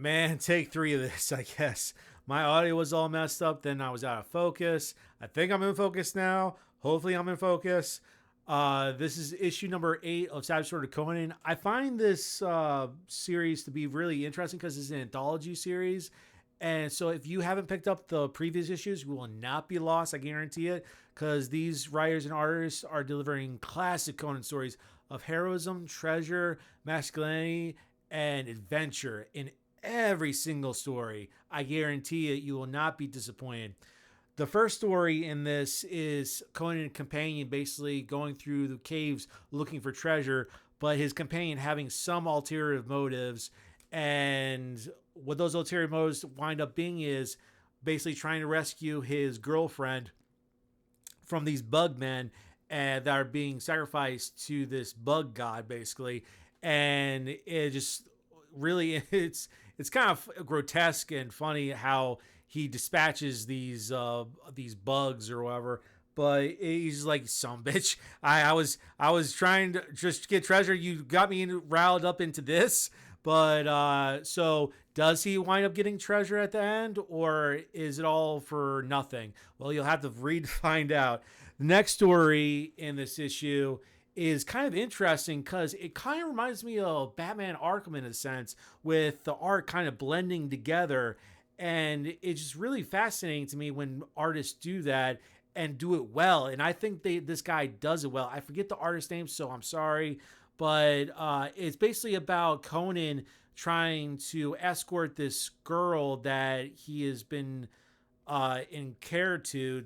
Man, take three of this, I guess. My audio was all messed up, then I was out of focus. I think I'm in focus now. Hopefully, I'm in focus. This is issue number 8 of Savage Sword of Conan. I find this series to be really interesting because it's an anthology series. And so, if you haven't picked up the previous issues, you will not be lost. I guarantee it. Because these writers and artists are delivering classic Conan stories of heroism, treasure, masculinity, and adventure in every single story. I guarantee it, you will not be disappointed. The first story in this is Conan and companion basically going through the caves looking for treasure, but his companion having some ulterior motives. And what those ulterior motives wind up being is basically trying to rescue his girlfriend from these bug men that are being sacrificed to this bug god, basically. And it just really it's kind of grotesque and funny how he dispatches these bugs or whatever. But he's like, some bitch. I was trying to just get treasure. You got me riled up into this. But so does he wind up getting treasure at the end, or is it all for nothing? Well, you'll have to read to find out. The next story in this issue is kind of interesting because it kind of reminds me of Batman Arkham in a sense, with the art kind of blending together. And it's just really fascinating to me when artists do that and do it well. And I think this guy does it well. I forget the artist name, so I'm sorry. But it's basically about Conan trying to escort this girl that he has been in care to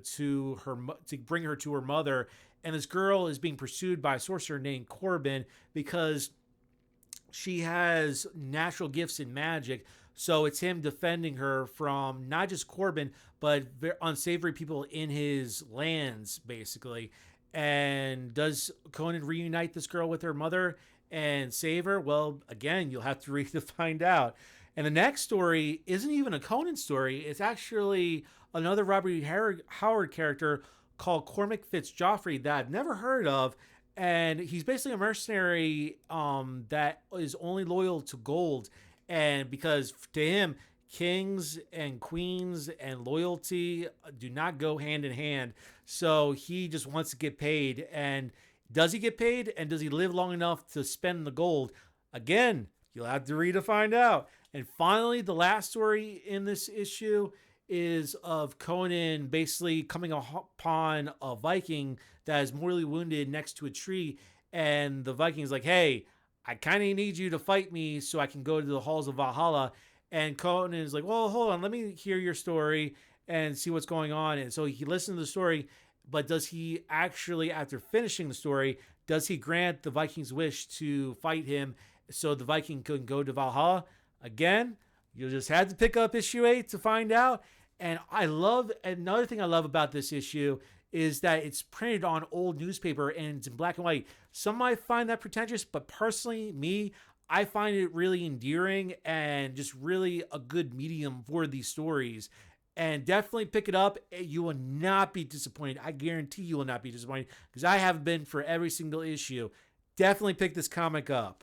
bring her to her mother. And this girl is being pursued by a sorcerer named Corbin because she has natural gifts in magic. So it's him defending her from not just Corbin, but unsavory people in his lands, basically. And does Conan reunite this girl with her mother and save her? Well, again, you'll have to read to find out. And the next story isn't even a Conan story. It's actually another Robert E. Howard character called Cormac Fitzjoffrey that I've never heard of. And he's basically a mercenary that is only loyal to gold. And because to him, kings and queens and loyalty do not go hand in hand. So he just wants to get paid. And does he get paid? And does he live long enough to spend the gold? Again, you'll have to read to find out. And finally, the last story in this issue is of Conan basically coming upon a Viking that is mortally wounded next to a tree. And the Viking's like, hey, I kind of need you to fight me so I can go to the halls of Valhalla. And Conan is like, well, hold on, let me hear your story and see what's going on. And so he listens to the story, but does he actually, after finishing the story, does he grant the Viking's wish to fight him so the Viking can go to Valhalla? Again, you'll just have to pick up issue 8 to find out. And another thing I love about this issue is that it's printed on old newspaper and it's in black and white. Some might find that pretentious, but personally, I find it really endearing and just really a good medium for these stories. And definitely pick it up. You will not be disappointed. I guarantee you will not be disappointed because I have been for every single issue. Definitely pick this comic up.